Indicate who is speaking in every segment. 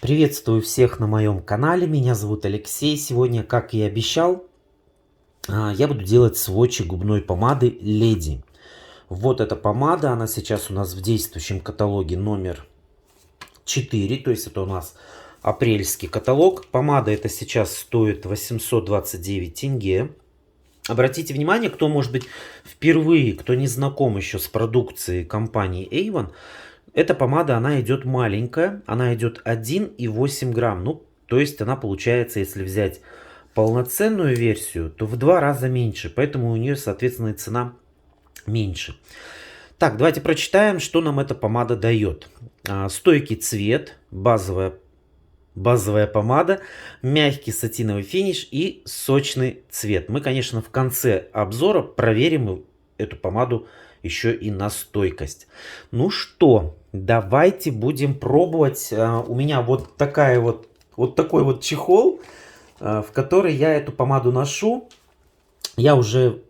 Speaker 1: Приветствую всех на моем канале, меня зовут Алексей. Сегодня, как и обещал, я буду делать сводчи губной помады Lady. Вот эта помада, она сейчас у нас в действующем каталоге номер 4, то есть это у нас апрельский каталог. Помада эта сейчас стоит 829 тенге. Обратите внимание, кто, может быть, впервые, кто не знаком еще с продукцией компании Avon, эта помада, она идет маленькая, она идет 1,8 грамм. Ну, то есть она получается, если взять полноценную версию, то в 2 раза меньше. Поэтому у нее, соответственно, и цена меньше. Так, давайте прочитаем, что нам эта помада дает. Стойкий цвет, базовая помада, мягкий сатиновый финиш и сочный цвет. Мы, конечно, в конце обзора проверим эту помаду еще и на стойкость. Ну что, давайте будем пробовать. У меня вот такой вот чехол, в который я эту помаду ношу. Я уже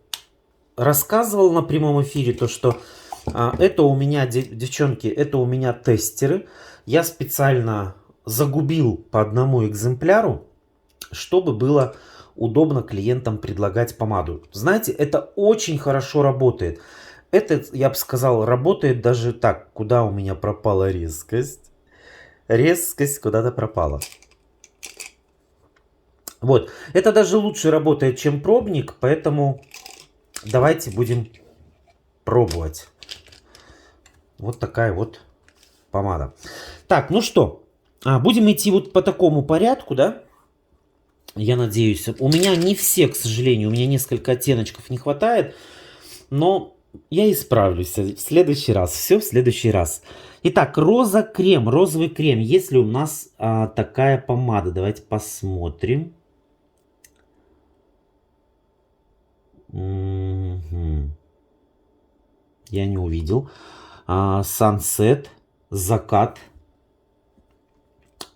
Speaker 1: рассказывал на прямом эфире то, что это у меня, девчонки, это у меня тестеры. Я специально загубил по одному экземпляру, чтобы было удобно клиентам предлагать помаду. Знаете, это очень хорошо работает. Это, я бы сказал, работает даже так. Куда у меня пропала резкость? Резкость куда-то пропала. Вот. Это даже лучше работает, чем пробник, поэтому давайте будем пробовать. Вот такая вот помада. Так, ну что, будем идти вот по такому порядку, да? Я надеюсь. У меня не все, к сожалению, у меня несколько оттеночков не хватает, но я исправлюсь в следующий раз. Все в следующий раз. Итак, роза-крем, розовый крем. Есть ли у нас такая помада? Давайте посмотрим. Я не увидел. Sunset, закат.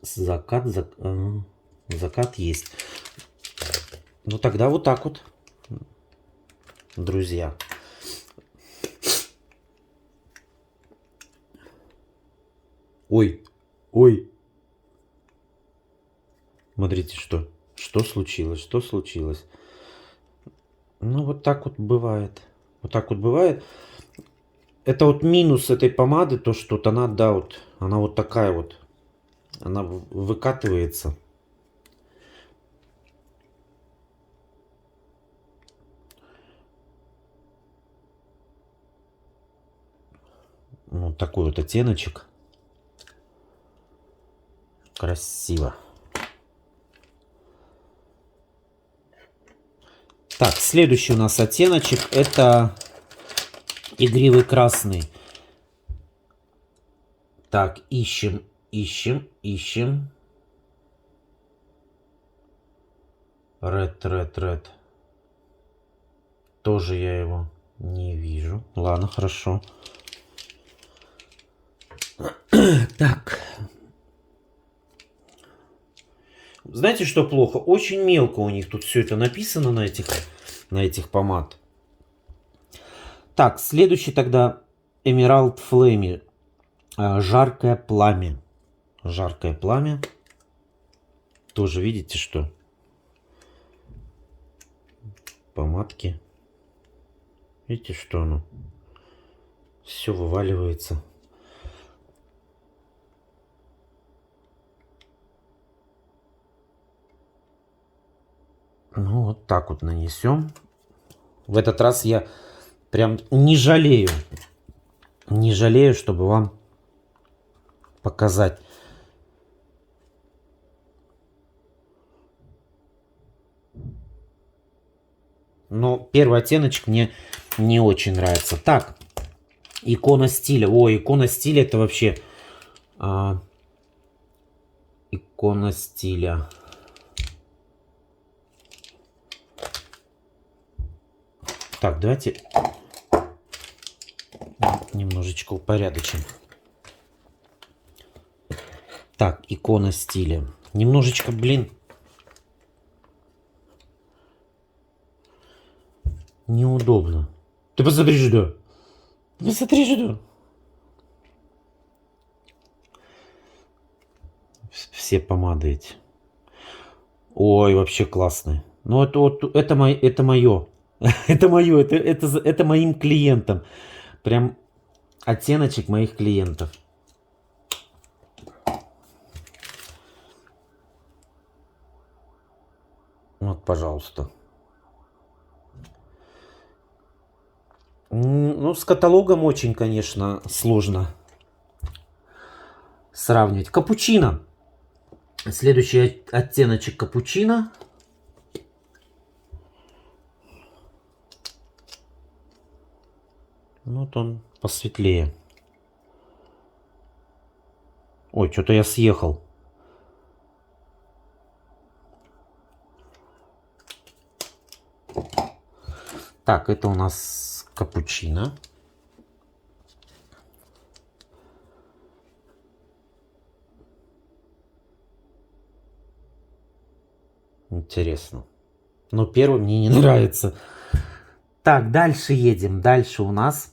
Speaker 1: Закат есть. Ну тогда вот так вот, друзья. Ой. Смотрите, что случилось, Ну вот так вот бывает. Это вот минус этой помады, то что вот она, да, вот, она вот такая вот. Она выкатывается. Вот такой вот оттеночек. Красиво. Так, следующий у нас оттеночек это игривый красный. Так, ищем. Red. Тоже я его не вижу. Ладно, хорошо. Так. Знаете, что плохо? Очень мелко у них тут все это написано на этих помад. Так, следующий тогда Emerald Flame. Жаркое пламя. Жаркое пламя. Тоже видите, что помадки. Видите, что оно? Все вываливается. Ну, вот так вот нанесем. В этот раз я прям не жалею. Не жалею, чтобы вам показать. Но первый оттеночек мне не очень нравится. Так, икона стиля. Ой, икона стиля это вообще... икона стиля. Так, давайте немножечко упорядочим. Так, икона стиля. Немножечко, блин, неудобно. Ты посмотри сюда. Посмотри сюда. все помады эти. Ой, вообще классные. Ну, это вот, это мое. Это мое. Это мое. Это моим клиентам. Прям оттеночек моих клиентов. Вот, пожалуйста. Ну, с каталогом очень, конечно, сложно сравнивать. Капучино. Следующий оттеночек капучино. Вот он посветлее. Ой, что-то я съехал. Так, это у нас капучино. Интересно. Но первый мне не нравится. Так, дальше едем. Дальше у нас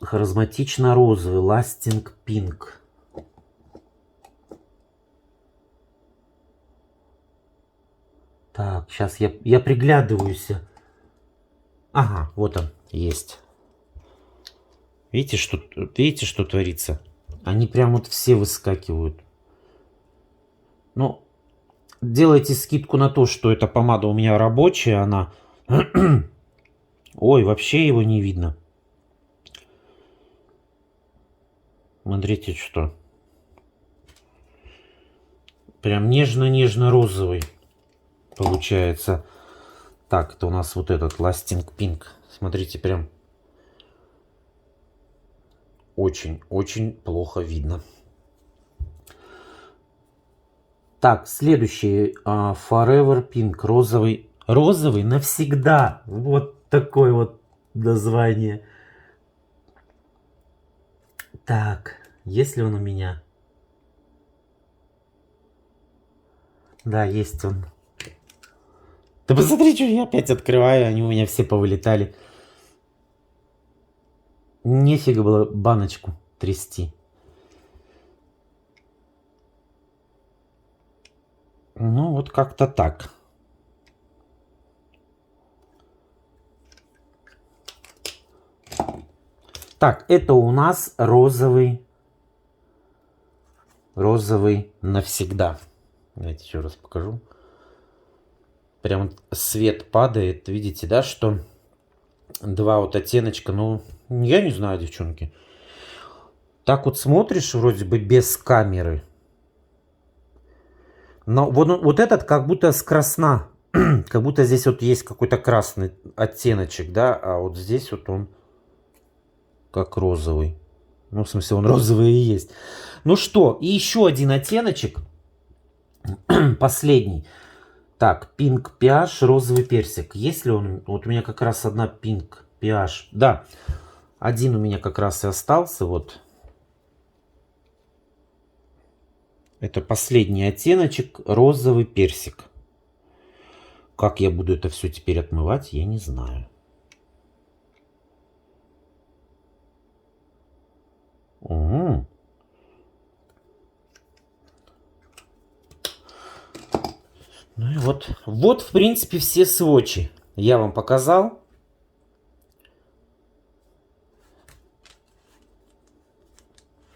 Speaker 1: харизматично-розовый Lasting Pink. Так, сейчас я приглядываюсь. Ага, вот он, есть. Видите, что творится? Они прям вот все выскакивают. Ну, делайте скидку на то, что эта помада у меня рабочая, она... Ой, вообще его не видно. Смотрите, что. Прям нежно-нежно-розовый получается. Так, это у нас вот этот Lasting Pink. Смотрите, прям очень-очень плохо видно. Так, следующий Forever Pink. Розовый. Розовый навсегда. Вот такое вот название. Так, есть ли он у меня? Да, есть он. Да посмотри, что я опять открываю, они у меня все повылетали. Нефига было баночку трясти. Ну, вот как-то так. Так, это у нас розовый. Розовый навсегда. Давайте еще раз покажу. Прям свет падает. Видите, да, что два вот оттеночка. Ну, я не знаю, девчонки. Так вот смотришь вроде бы без камеры. Но вот этот как будто с красна. Как будто здесь вот есть какой-то красный оттеночек, да. А вот здесь вот он как розовый. Ну, в смысле, он розовый и есть. Ну что, и еще один оттеночек. Последний. Так, Pink PH, розовый персик. Есть ли он? Вот у меня как раз одна Pink PH. Да, один у меня как раз и остался. Вот. Это последний оттеночек, розовый персик. Как я буду это все теперь отмывать, я не знаю. Угу. Ну и вот. Вот, в принципе, все сводчи я вам показал.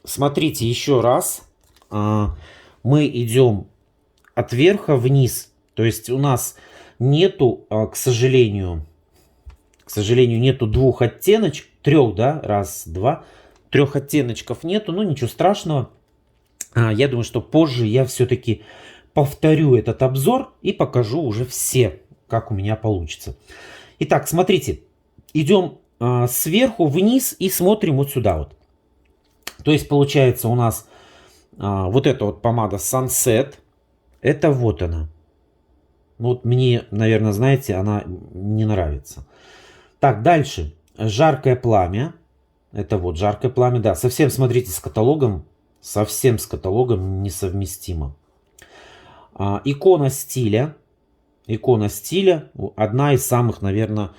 Speaker 1: Смотрите еще раз. Мы идем от верха вниз. То есть у нас нету, к сожалению, нету двух оттеночков. Трех, да? Раз, два. Трех оттеночков нету. Ну, ничего страшного. Я думаю, что позже я все-таки повторю этот обзор и покажу уже все, как у меня получится. Итак, смотрите. Идем сверху вниз и смотрим вот сюда вот. То есть получается у нас вот эта вот помада Sunset. Это вот она. Вот мне, наверное, знаете, она не нравится. Так, дальше. Жаркое пламя. Это вот жаркое пламя. Да, совсем, смотрите, с каталогом. Совсем с каталогом несовместимо. Икона стиля. Икона стиля. Одна из самых, наверное,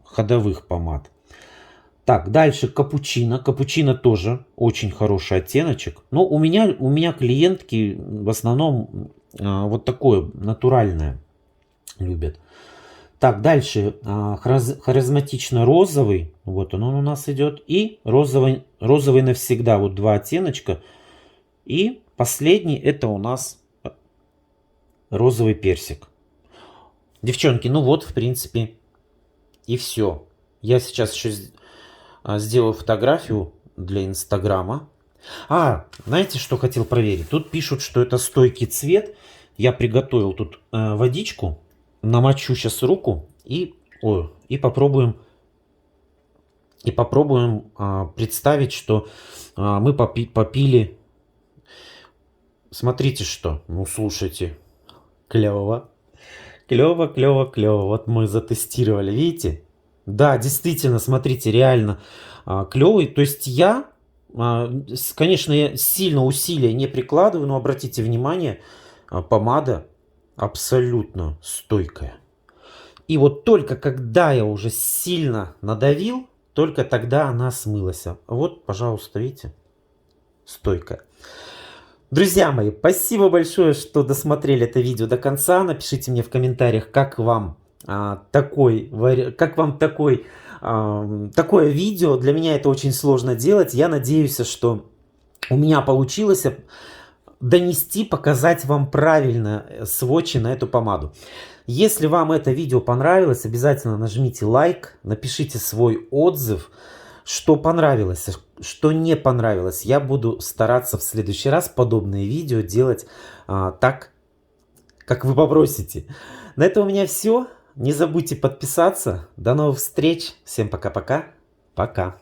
Speaker 1: ходовых помад. Так, дальше капучино. Капучино тоже очень хороший оттеночек. Но у меня клиентки в основном вот такое натуральное любят. Так, дальше харизматично-розовый. Вот он у нас идет. И розовый навсегда. Вот два оттеночка. И последний это у нас розовый персик. Девчонки, ну вот, в принципе, и все. Я сейчас еще сделаю фотографию для Инстаграма. Знаете, что хотел проверить? Тут пишут, что это стойкий цвет. Я приготовил тут водичку. Намочу сейчас руку и попробуем представить, что мы попили. Смотрите, что. Ну, слушайте. Клево. Клево, клево, клево. Вот мы затестировали, видите? Да, действительно, смотрите, реально клевый. То есть конечно, я сильно усилия не прикладываю, но обратите внимание, помада абсолютно стойкая. И вот только когда я уже сильно надавил, только тогда она смылась. Вот, пожалуйста, видите, стойкая. Друзья мои, спасибо большое, что досмотрели это видео до конца. Напишите мне в комментариях, как вам такое видео. Для меня это очень сложно делать. Я надеюсь, что у меня получилось донести, показать вам правильно сводчи на эту помаду. Если вам это видео понравилось, обязательно нажмите лайк, напишите свой отзыв, что понравилось, что не понравилось. Я буду стараться в следующий раз подобные видео делать так, как вы попросите. На этом у меня все. Не забудьте подписаться. До новых встреч. Всем пока-пока. Пока.